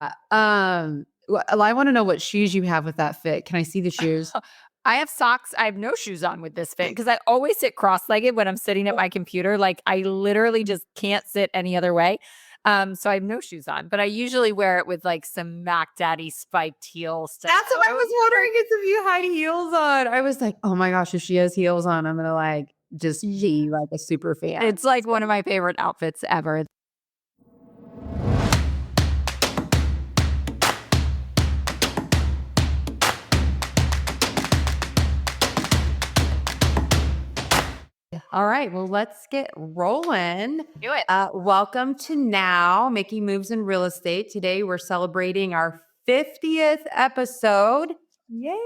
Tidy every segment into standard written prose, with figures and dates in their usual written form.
I want to know what shoes you have with that fit. Can I see the shoes? I have socks. I have no shoes on with this fit because I always sit cross-legged when I'm sitting at my computer. Like I literally just can't sit any other way. So I have no shoes on, but I usually wear it with like some Mac Daddy spiked heel stuff. That's what I was wondering is if you had heels on. I was like, oh my gosh, if she has heels on, I'm gonna like just be like a super fan. It's like one of my favorite outfits ever. All right, well, let's get rolling. Do it. Welcome to Now, Making Moves in Real Estate. Today, we're celebrating our 50th episode. Yay!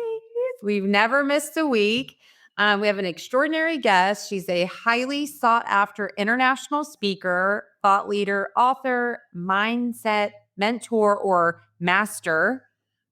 We've never missed a week. We have an extraordinary guest. She's a highly sought after international speaker, thought leader, author, mindset, mentor, or master.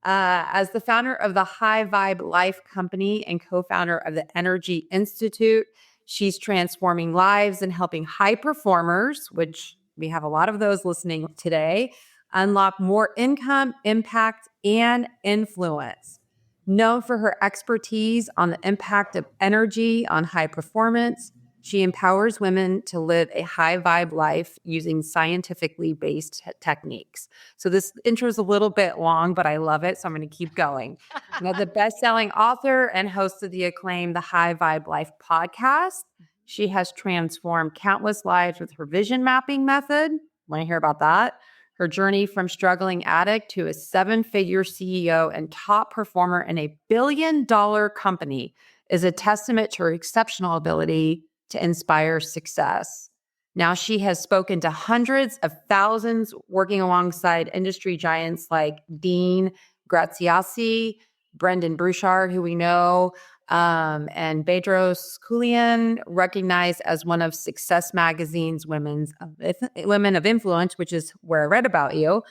As the founder of the High Vibe Life Company and co-founder of the Energy Institute, she's transforming lives and helping high performers, which we have a lot of those listening today, unlock more income, impact, and influence. Known for her expertise on the impact of energy on high performance, she empowers women to live a high vibe life using scientifically based techniques. So this intro is a little bit long, but I love it. So I'm going to keep going. Now, the best-selling author and host of the acclaimed The High Vibe Life podcast. She has transformed countless lives with her vision mapping method. Want to hear about that? Her journey from struggling addict to a 7-figure CEO and top performer in a billion-dollar company is a testament to her exceptional ability to inspire success. Now she has spoken to hundreds of thousands, working alongside industry giants like Dean Graziosi, Brendan Burchard, who we know, and Bedros Keuilian, recognized as one of Success Magazine's Women of Influence, which is where I read about you.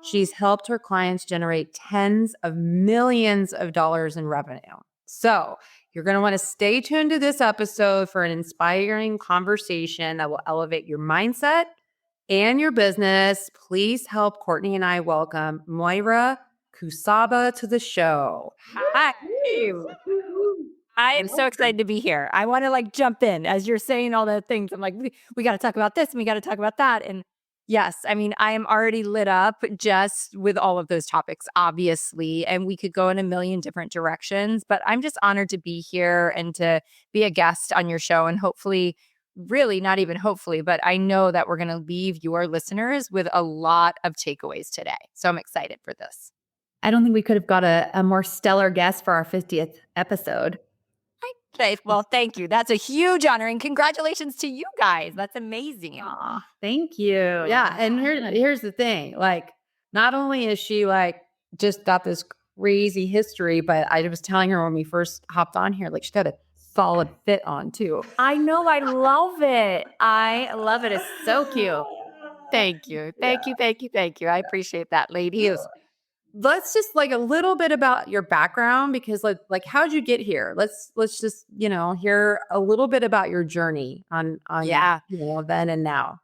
She's helped her clients generate tens of millions of dollars in revenue. So you're going to want to stay tuned to this episode for an inspiring conversation that will elevate your mindset and your business. Please help Courtney and I welcome Moira Kucaba to the show. Hi. I am so excited to be here. I want to like jump in as you're saying all the things. I'm like, we got to talk about this and we got to talk about that. And yes, I mean, I am already lit up just with all of those topics, obviously, and we could go in a million different directions, but I'm just honored to be here and to be a guest on your show. And hopefully, really not even hopefully, but I know that we're going to leave your listeners with a lot of takeaways today. So I'm excited for this. I don't think we could have got a more stellar guest for our 50th episode. Well, thank you. That's a huge honor, and congratulations to you guys. That's amazing. Aw, thank you. Yeah, and here's the thing. Like, not only is she like just got this crazy history, but I was telling her when we first hopped on here, like she's got a solid fit on too. I know. I love it. I love it. It's so cute. Thank you. Thank you. Thank you. Thank you. I appreciate that, ladies. Let's just like a little bit about your background because like how'd you get here? Let's just, hear a little bit about your journey on then and now.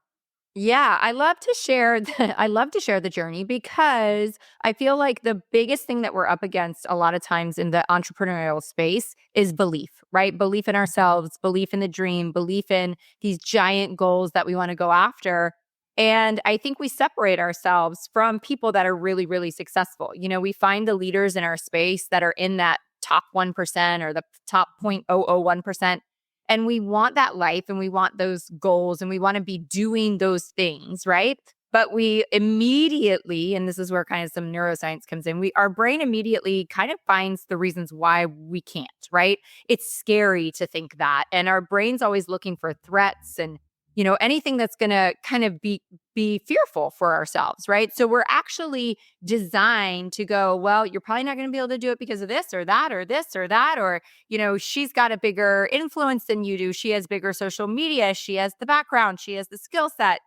Yeah, I love to share the journey because I feel like the biggest thing that we're up against a lot of times in the entrepreneurial space is belief, right? Belief in ourselves, belief in the dream, belief in these giant goals that we want to go after. And I think we separate ourselves from people that are really, really successful. We find the leaders in our space that are in that top 1% or the top 0.001%. And we want that life and we want those goals and we want to be doing those things, right? But we immediately, and this is where kind of some neuroscience comes in, our brain immediately kind of finds the reasons why we can't, right? It's scary to think that. And our brain's always looking for threats and anything that's going to kind of be fearful for ourselves, right? So we're actually designed to go, well, you're probably not going to be able to do it because of this or that or this or that, or, she's got a bigger influence than you do. She has bigger social media. She has the background. She has the skill set.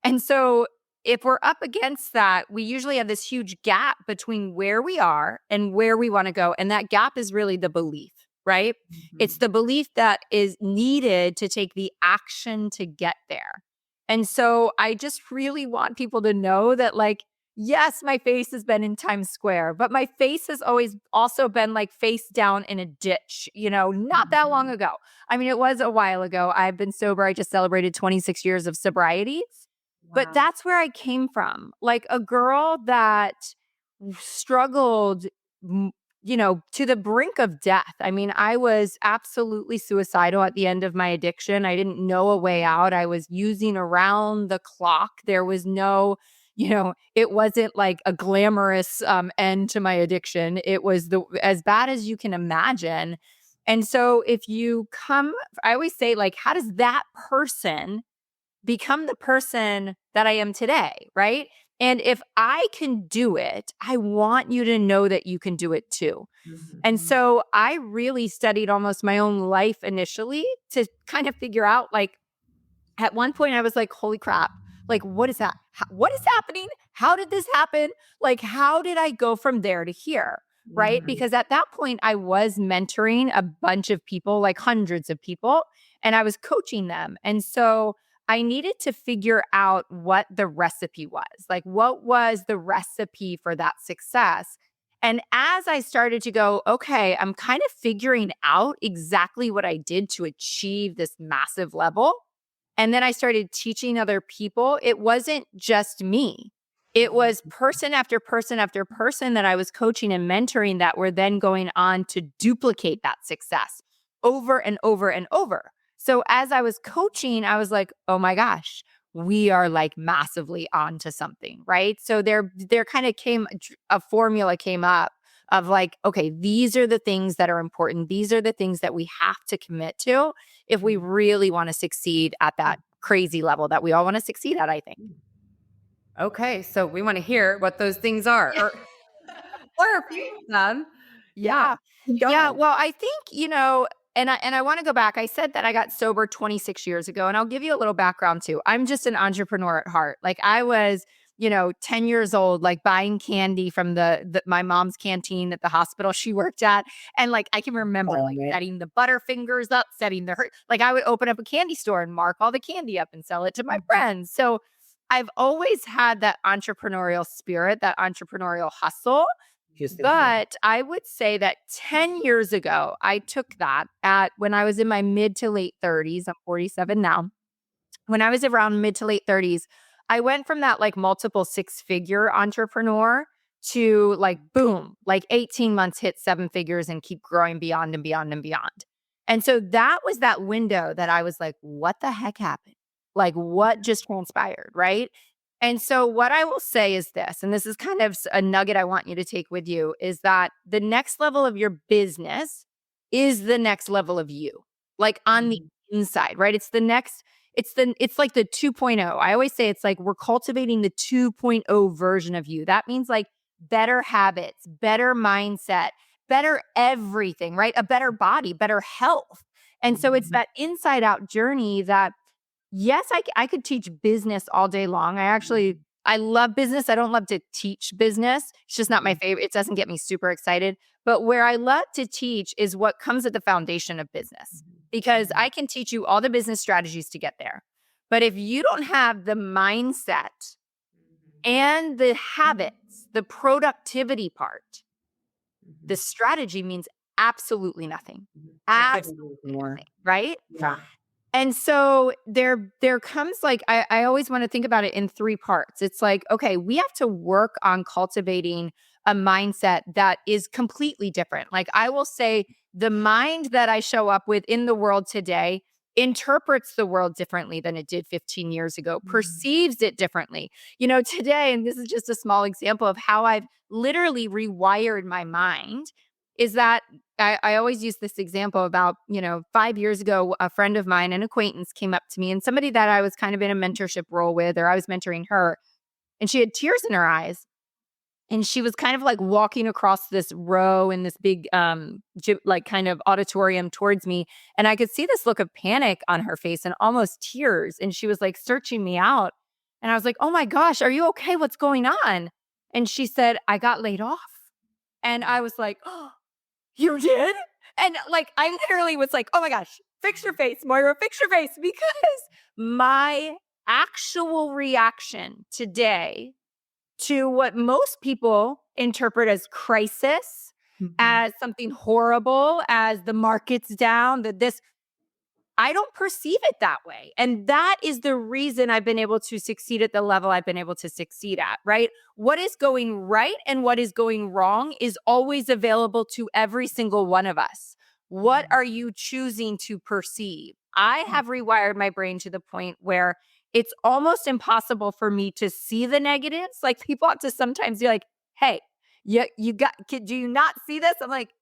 And so if we're up against that, we usually have this huge gap between where we are and where we want to go. And that gap is really the belief. Right? Mm-hmm. It's the belief that is needed to take the action to get there. And so I just really want people to know that like Yes, my face has been in Times Square, but my face has always also been like face down in a ditch, not that long Mhm. ago. I mean, it was a while ago. I've been sober. I just celebrated 26 years of sobriety, but Wow. that's where I came from. Like a girl that struggled, to the brink of death. I mean, I was absolutely suicidal at the end of my addiction. I didn't know a way out. I was using around the clock. There was no, it wasn't like a glamorous end to my addiction. It was as bad as you can imagine. And so if you come, I always say, like, how does that person become the person that I am today, right? And if I can do it, I want you to know that you can do it too. And Mhm. so I really studied almost my own life initially to kind of figure out, like, at one point I was like, holy crap. Like, what is that? What is happening? How did this happen? Like, how did I go from there to here? Right. Mhm. Because at that point, I was mentoring a bunch of people, like hundreds of people, and I was coaching them. And so I needed to figure out what the recipe was. Like, what was the recipe for that success? And as I started to go, okay, I'm kind of figuring out exactly what I did to achieve this massive level. And then I started teaching other people. It wasn't just me. It was person after person after person that I was coaching and mentoring that were then going on to duplicate that success over and over and over. So as I was coaching, I was like, oh my gosh, we are like massively onto something, right? So there kind of came a formula came up of like, okay, these are the things that are important. These are the things that we have to commit to if we really want to succeed at that crazy level that we all want to succeed at, I think. Okay, so we want to hear what those things are, Yeah. or a few of them. Yeah, Yeah. go Yeah, ahead. well, I think, and I want to go back. I said that I got sober 26 years ago, and I'll give you a little background too. I'm just an entrepreneur at heart. Like I was, 10 years old, like buying candy from my mom's canteen at the hospital she worked at. And like I can remember like setting the Butterfingers up, setting like I would open up a candy store and mark all the candy up and sell it to my friends. So I've always had that entrepreneurial spirit, that entrepreneurial hustle. But I would say that 10 years ago, I took that at when I was in my mid to late 30s. I'm 47 now. When I was around mid to late 30s, I went from that like multiple six-figure entrepreneur to like boom, like 18 months hit seven figures and keep growing beyond and beyond and beyond. And so that was that window that I was like, what the heck happened? Like what just transpired, right? And so what I will say is this, and this is kind of a nugget I want you to take with you, is that the next level of your business is the next level of you. Like on the Mhm. inside, right? It's like the 2.0. I always say it's like we're cultivating the 2.0 version of you. That means like better habits, better mindset, better everything, right? A better body, better health. And so it's Mhm. that inside out journey that yes, I could teach business all day long. I love business. I don't love to teach business. It's just not my Mhm. favorite. It doesn't get me super excited. But where I love to teach is what comes at the foundation of business because Mhm. I can teach you all the business strategies to get there. But if you don't have the mindset and the habits, the productivity part, the Mhm. strategy means absolutely nothing. I couldn't Absolutely agree more. nothing, right? Yeah. And so there comes like I always want to think about it in three parts. It's like, okay, we have to work on cultivating a mindset that is completely different. Like I will say the mind that I show up with in the world today interprets the world differently than it did 15 years ago, Mhm. perceives it differently. Today, and this is just a small example of how I've literally rewired my mind, is that I always use this example about, 5 years ago, a friend of mine, an acquaintance came up to me and somebody that I was kind of in a mentorship role with, or I was mentoring her, and she had tears in her eyes. And she was kind of like walking across this row in this big, like kind of auditorium towards me. And I could see this look of panic on her face and almost tears. And she was like searching me out. And I was like, oh my gosh, are you okay? What's going on? And she said, I got laid off. And I was like, oh, you did? And like, I literally was like, oh my gosh, fix your face, Moira, fix your face. Because my actual reaction today to what most people interpret as crisis, Mhm. as something horrible, as the market's down, that this I don't perceive it that way. And that is the reason I've been able to succeed at the level I've been able to succeed at, right? What is going right and what is going wrong is always available to every single one of us. What Mhm. are you choosing to perceive? I have rewired my brain to the point where it's almost impossible for me to see the negatives. Like people have to sometimes be like, hey, do you not see this? I'm like,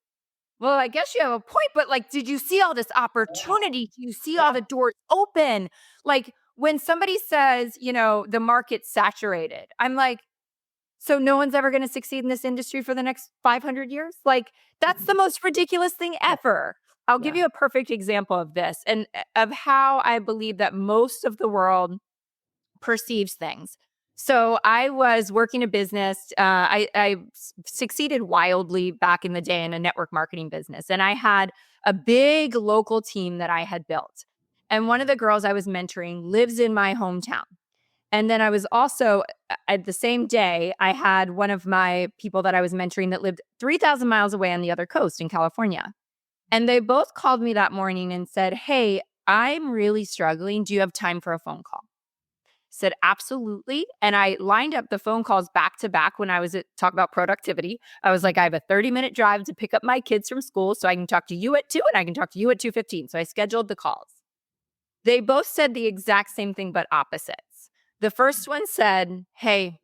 well, I guess you have a point, but like, did you see all this opportunity? Do you see all Yeah. the doors open? Like, when somebody says, the market's saturated, I'm like, so no one's ever going to succeed in this industry for the next 500 years? Like, that's the most ridiculous thing Yeah. ever. I'll give Yeah. you a perfect example of this and of how I believe that most of the world perceives things. So I was working a business. I succeeded wildly back in the day in a network marketing business. And I had a big local team that I had built. And one of the girls I was mentoring lives in my hometown. And then I was also, at the same day, I had one of my people that I was mentoring that lived 3,000 miles away on the other coast in California. And they both called me that morning and said, hey, I'm really struggling. Do you have time for a phone call? Said, absolutely. And I lined up the phone calls back to back when I was at talk about productivity. I was like, I have a 30-minute drive to pick up my kids from school. So I can talk to you at 2 and I can talk to you at 2:15. So I scheduled the calls. They both said the exact same thing, but opposites. The first one said, hey,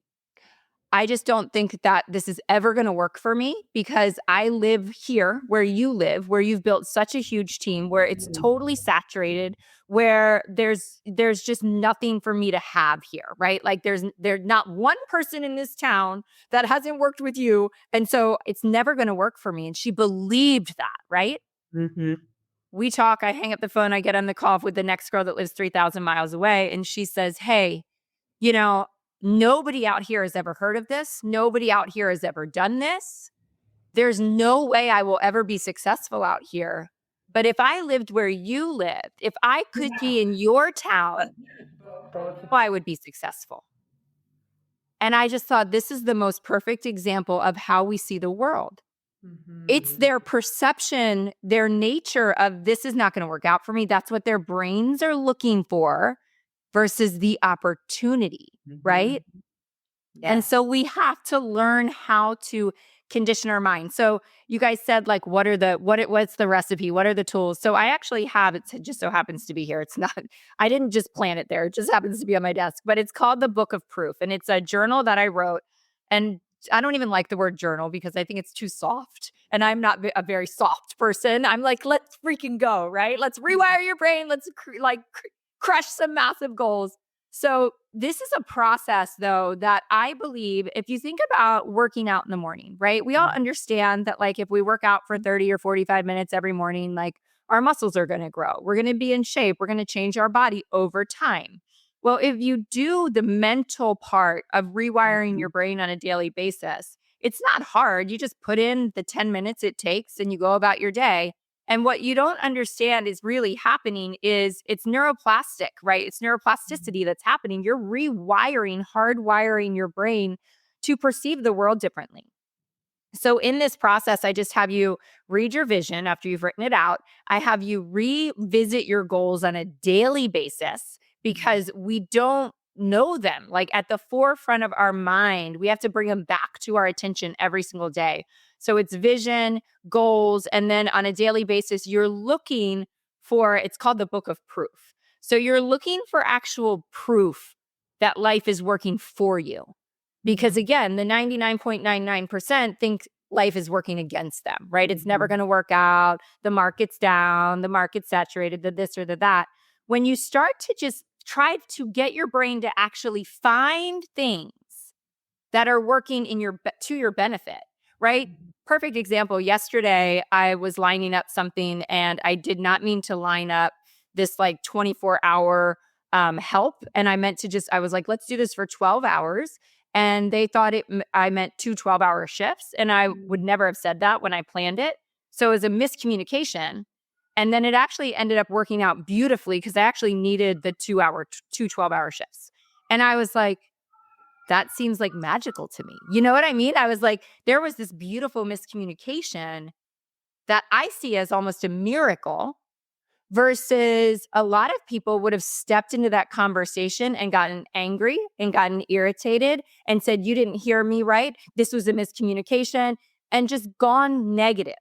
I just don't think that this is ever going to work for me because I live here where you live, where you've built such a huge team, where it's totally saturated, where there's just nothing for me to have here, right? Like there's not one person in this town that hasn't worked with you, and so it's never going to work for me. And she believed that, right? Mhm. We talk, I hang up the phone, I get on the call with the next girl that lives 3,000 miles away, and she says, hey, you know, nobody out here has ever heard of this. Nobody out here has ever done this. There's no way I will ever be successful out here. But if I lived where you lived, if I could be in your town, Both. I would be successful. And I just thought this is the most perfect example of how we see the world. It's Mhm. their perception, their nature of this is not going to work out for me. That's what their brains are looking for versus the opportunity, Mhm. right? And Yes. so we have to learn how to condition our mind. So you guys said like what's the recipe? What are the tools? So I actually have it just so happens to be here. It's not I didn't just plan it there. It just happens to be on my desk, but it's called the Book of Proof and it's a journal that I wrote and I don't even like the word journal because I think it's too soft and I'm not a very soft person. I'm like let's freaking go, right? Let's rewire your brain. Let's crush some massive goals. So, this is a process though that I believe if you think about working out in the morning, right? We all understand that like if we work out for 30 or 45 minutes every morning, like our muscles are going to grow. We're going to be in shape. We're going to change our body over time. Well, if you do the mental part of rewiring your Mhm. brain on a daily basis, it's not hard. You just put in the 10 minutes it takes and you go about your day. And what you don't understand is really happening is it's neuroplastic, right? It's neuroplasticity that's happening. You're rewiring, hardwiring your brain to perceive the world differently. So in this process, I just have you read your vision after you've written it out. I have you revisit your goals on a daily basis Mhm. because we don't know them. Like at the forefront of our mind, we have to bring them back to our attention every single day. So it's vision, goals, and then on a daily basis, you're looking for it's called the Book of Proof. So you're looking for actual proof that life is working for you. Because Mhm. again, the 99.99% think life is working against them, right? It's never Mhm. going to work out. The market's down, the market's saturated, the this or the that. When you start to just try to get your brain to actually find things that are working to your benefit, right? Mhm. Perfect example. Yesterday, I was lining up something and I did not mean to line up this like 24-hour help. And I meant to I was like, let's do this for 12 hours. And they thought I meant 2 12-hour shifts. And I would Mhm. never have said that when I planned it. So it was a miscommunication. And then it actually ended up working out beautifully because I actually needed the 2 12-hour shifts. And I was like, that seems like magical to me. You know what I mean? I was like, there was this beautiful miscommunication that I see as almost a miracle versus a lot of people would have stepped into that conversation and gotten angry and gotten irritated and said, you didn't hear me right. This was a miscommunication and just gone negative.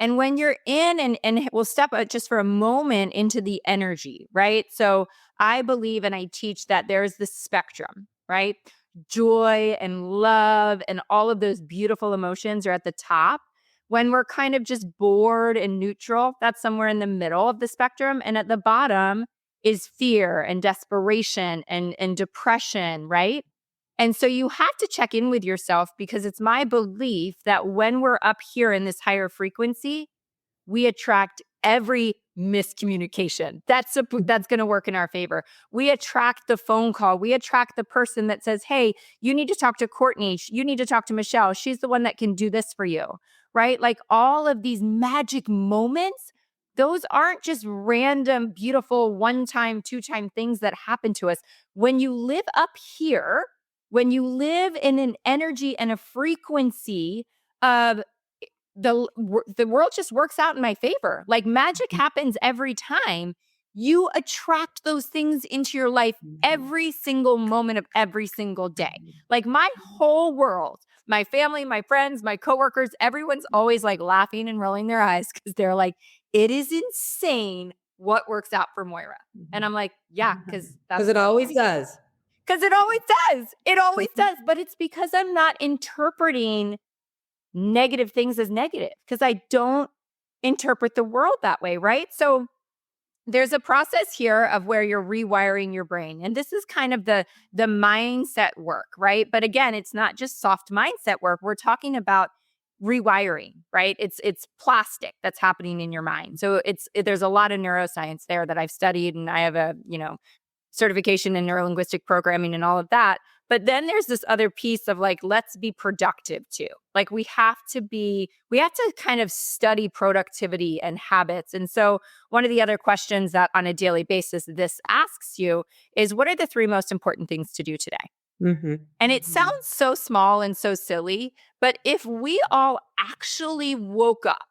And when you're in, and we'll step just for a moment into the energy, right? So I believe and I teach that there's this spectrum, right? Joy and love and all of those beautiful emotions are at the top. When we're kind of just bored and neutral, that's somewhere in the middle of the spectrum. And at the bottom is fear and desperation and depression, right? And so you have to check in with yourself because it's my belief that when we're up here in this higher frequency, we attract every miscommunication. That's going to work in our favor. We attract the phone call. We attract the person that says, "Hey, you need to talk to Courtney. You need to talk to Michelle. She's the one that can do this for you." Right? Like all of these magic moments, those aren't just random, beautiful one-time, two-time things that happen to us. When you live up here, when you live in an energy and a frequency of the world just works out in my favor. Like magic happens every time. You attract those things into your life every single moment of every single day. Like my whole world, my family, my friends, my coworkers, everyone's always like laughing and rolling their eyes because they're like, it is insane what works out for Moira. And I'm like, yeah, because it always does. Because it always does. It always does. But it's because I'm not interpreting negative things as negative because I don't interpret the world that way, right? So there's a process here of where you're rewiring your brain. And this is kind of the mindset work, right? But again, it's not just soft mindset work. We're talking about rewiring, right? It's plastic that's happening in your mind. So there's a lot of neuroscience there that I've studied, and I have a, certification in neurolinguistic programming and all of that. But then there's this other piece of like, let's be productive too. Like we have to kind of study productivity and habits. And so one of the other questions that on a daily basis this asks you is, what are the 3 most important things to do today? Mm-hmm. And it sounds so small and so silly, but if we all actually woke up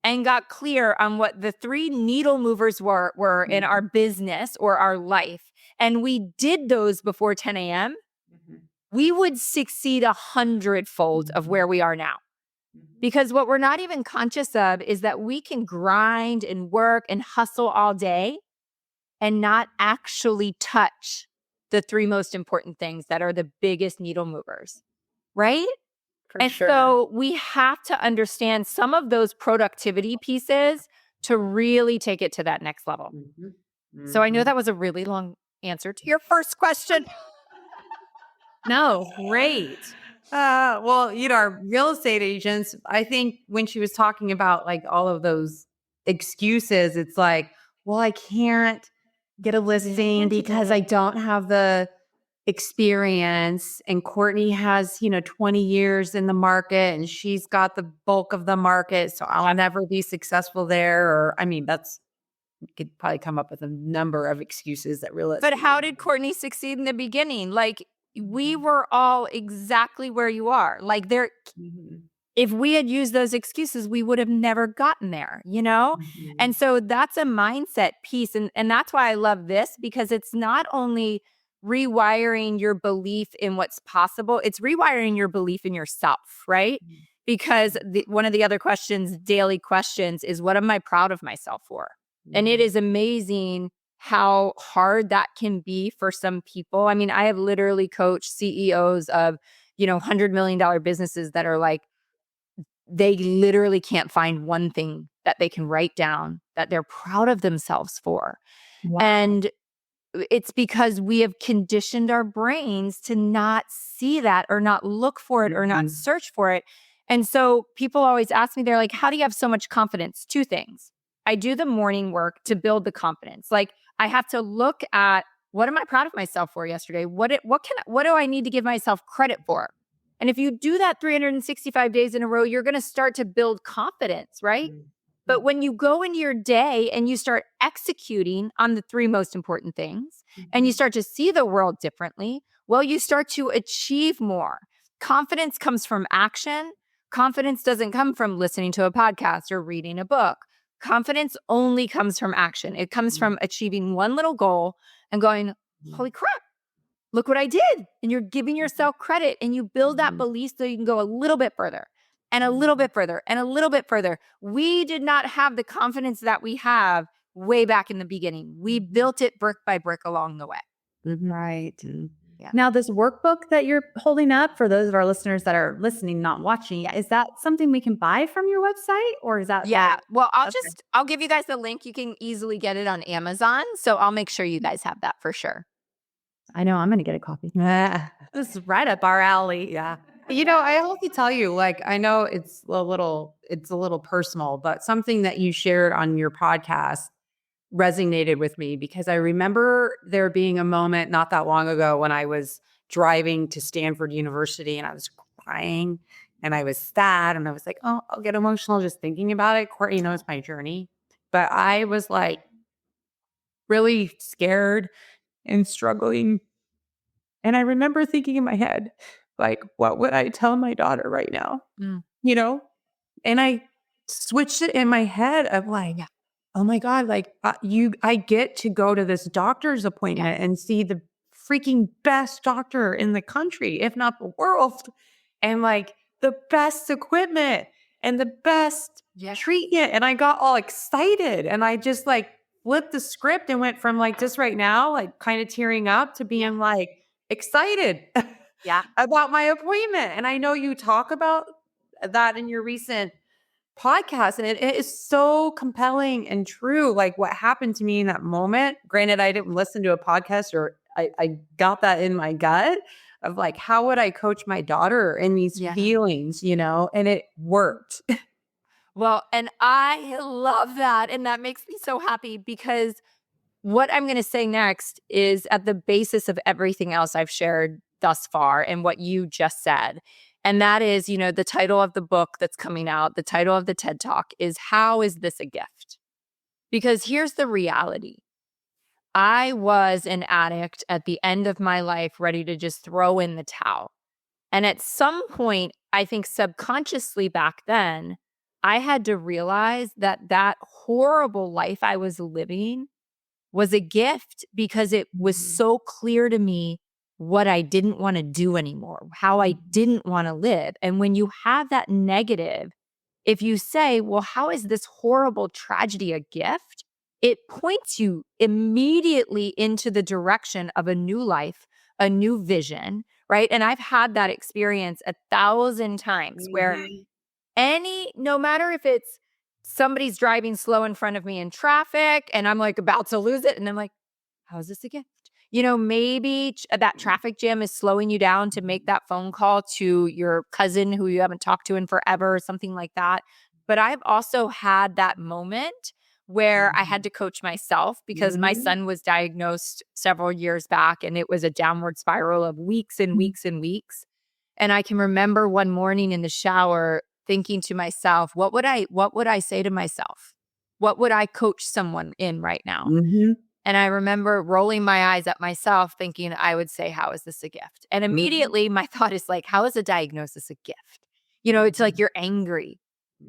and got clear on what the 3 needle movers were in our business or our life, and we did those before 10 a.m., we would succeed 100-fold of where we are now. Because what we're not even conscious of is that we can grind and work and hustle all day and not actually touch the 3 most important things that are the biggest needle movers, right? So we have to understand some of those productivity pieces to really take it to that next level. So I know that was a really long answer to your first question. No, great. Well, our real estate agents, I think when she was talking about like all of those excuses, it's like, well, I can't get a listing because I don't have the experience. And Courtney has, 20 years in the market and she's got the bulk of the market. So I'll never be successful there. Or, you could probably come up with a number of excuses that real estate. But how did Courtney succeed in the beginning? Like we were all exactly where you are. Like if we had used those excuses, we would have never gotten there, And so that's a mindset piece. And that's why I love this, because it's not only rewiring your belief in what's possible, it's rewiring your belief in yourself, right? Because one of the other daily questions is, what am I proud of myself for? And it is amazing how hard that can be for some people. I mean, I have literally coached CEOs of, $100 million businesses that are like, they literally can't find one thing that they can write down that they're proud of themselves for. Wow. And it's because we have conditioned our brains to not see that or not look for it or not search for it. And so people always ask me, they're like, how do you have so much confidence? 2 things. I do the morning work to build the confidence. Like I have to look at, what am I proud of myself for yesterday? What do I need to give myself credit for? And if you do that 365 days in a row, you're going to start to build confidence, right? But when you go into your day and you start executing on the 3 most important things and you start to see the world differently, Well, you start to achieve more. Confidence comes from action. Confidence doesn't come from listening to a podcast or reading a book. Confidence only comes from action. It comes from achieving one little goal and going, holy crap, look what I did. And you're giving yourself credit, and you build that belief so you can go a little bit further and a little bit further and a little bit further. We did not have the confidence that we have way back in the beginning. We built it brick by brick along the way. Right. Yeah. Now, this workbook that you're holding up for those of our listeners that are listening, not watching, is that something we can buy from your website, or is that? Yeah. Well, Okay. I'll give you guys the link. You can easily get it on Amazon. So I'll make sure you guys have that for sure. I know I'm going to get a copy. This is right up our alley. Yeah. I have to tell you, like, I know it's a little personal, but something that you shared on your podcast resonated with me, because I remember there being a moment not that long ago when I was driving to Stanford University and I was crying and I was sad and I was like, oh, I'll get emotional just thinking about it. Courtney knows my journey. But I was like really scared and struggling. And I remember thinking in my head, like, what would I tell my daughter right now? You know? And I switched it in my head of like, oh my God, like I get to go to this doctor's appointment and see the freaking best doctor in the country, if not the world, and like the best equipment and the best treatment. And I got all excited and I just like flipped the script and went from like just right now, like kind of tearing up to being like excited about my appointment. And I know you talk about that in your recent podcast, and it is so compelling and true. Like what happened to me in that moment. Granted, I didn't listen to a podcast, or I got that in my gut of like, how would I coach my daughter in these feelings, and it worked. Well, and I love that. And that makes me so happy, because what I'm going to say next is at the basis of everything else I've shared thus far and what you just said. And that is, the title of the book that's coming out, the title of the TED Talk is How Is This a Gift? Because here's the reality. I was an addict at the end of my life, ready to just throw in the towel. And at some point, I think subconsciously back then, I had to realize that horrible life I was living was a gift, because it was so clear to me what I didn't want to do anymore, how I didn't want to live. And when you have that negative, if you say, well, how is this horrible tragedy a gift? It points you immediately into the direction of a new life, a new vision, right? And I've had that experience 1,000 times where no matter if it's somebody's driving slow in front of me in traffic and I'm like about to lose it, and I'm like, how is this a gift? Maybe that traffic jam is slowing you down to make that phone call to your cousin who you haven't talked to in forever or something like that. But I've also had that moment where I had to coach myself, because my son was diagnosed several years back, and it was a downward spiral of weeks and weeks and weeks. And I can remember one morning in the shower thinking to myself, what would I say to myself? What would I coach someone in right now? And I remember rolling my eyes at myself thinking I would say, how is this a gift? And immediately my thought is like, how is a diagnosis a gift? It's like you're angry.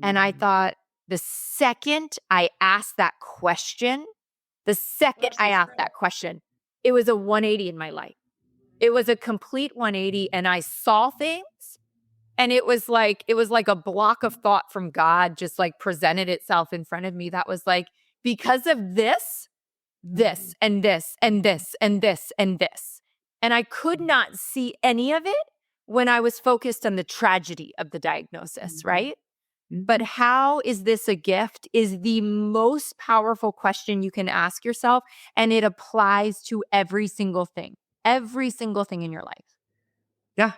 And I thought, the second I asked that question, it was a 180 in my life. It was a complete 180, and I saw things. And it was like a block of thought from God just like presented itself in front of me. That was like, because of this, this, and this, and this, and this, and this. And I could not see any of it when I was focused on the tragedy of the diagnosis, right? But how is this a gift is the most powerful question you can ask yourself. And it applies to every single thing in your life. Yeah.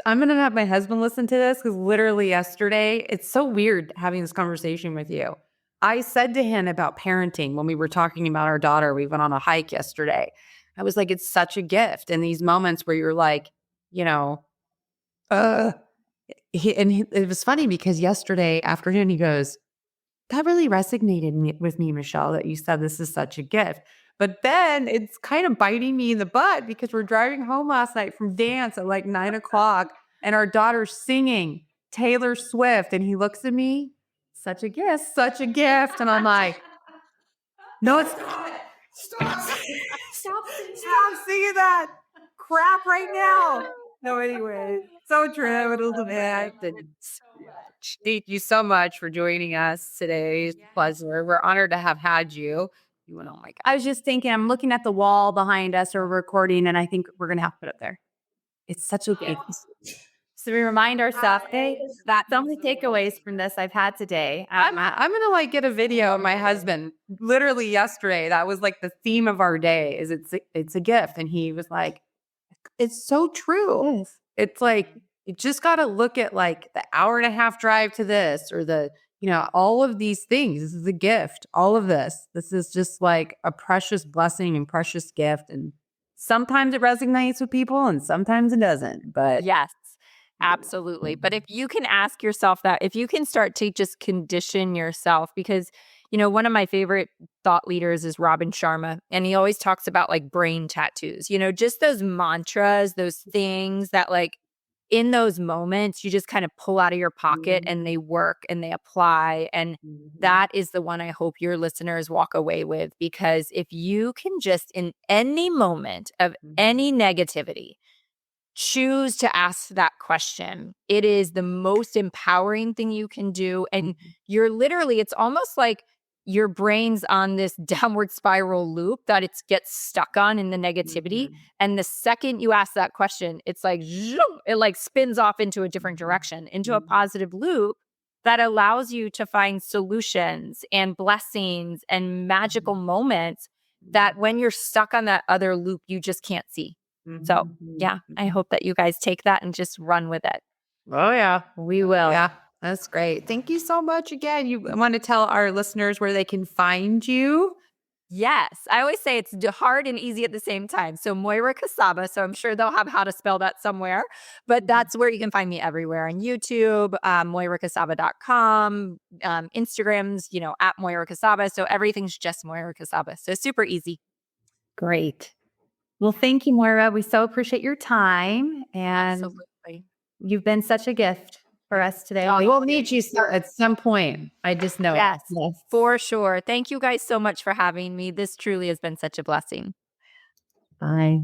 I'm going to have my husband listen to this, because literally yesterday, it's so weird having this conversation with you. I said to him about parenting when we were talking about our daughter. We went on a hike yesterday. I was like, it's such a gift. And these moments where you're like, it was funny because yesterday afternoon, he goes, that really resonated with me, Michelle, that you said this is such a gift. But then it's kind of biting me in the butt because we're driving home last night from dance at like 9 o'clock and our daughter's singing Taylor Swift. And he looks at me, such a gift, such a gift. And I'm like, no, it's not. Stop singing that crap right now. No, anyway, so true. A little bit. Thank you so much for joining us today. It's a pleasure. We're honored to have had you. You went, oh my God. I was just thinking, I'm looking at the wall behind us, we're recording, and I think we're going to have to put it up there. It's such a gift. So we remind ourselves, hey, that's the only takeaways from this I've had today. I'm gonna like get a video of my husband. Literally yesterday, that was like the theme of our day. Is it's a gift, and he was like, "It's so true." Yes. It's like you just got to look at like the hour and a half drive to this, or the all of these things. This is a gift. All of this. This is just like a precious blessing and precious gift, and sometimes it resonates with people, and sometimes it doesn't. But Yes. Absolutely. But if you can ask yourself that, if you can start to just condition yourself, because, one of my favorite thought leaders is Robin Sharma, and he always talks about like brain tattoos, just those mantras, those things that like in those moments, you just kind of pull out of your pocket and they work and they apply. And that is the one I hope your listeners walk away with, because if you can just in any moment of any negativity, choose to ask that question. It is the most empowering thing you can do. And you're literally, it's almost like your brain's on this downward spiral loop that it gets stuck on in the negativity. And the second you ask that question, it's like, zoom, it like spins off into a different direction, into a positive loop that allows you to find solutions and blessings and magical moments that when you're stuck on that other loop, you just can't see. So, yeah, I hope that you guys take that and just run with it. Oh, yeah, we will. Yeah, that's great. Thank you so much again. You want to tell our listeners where they can find you? Yes. I always say it's hard and easy at the same time. So Moira Kucaba, so I'm sure they'll have how to spell that somewhere, but that's where you can find me everywhere on YouTube, MoiraKucaba.com, Instagrams, at Moira Kucaba. So everything's just Moira Kucaba. So super easy. Great. Well, thank you, Moira. We so appreciate your time. And Absolutely. you've been such a gift for us today. We will need you at some point. I just know Yes, it. Yes, for sure. Thank you guys so much for having me. This truly has been such a blessing. Bye.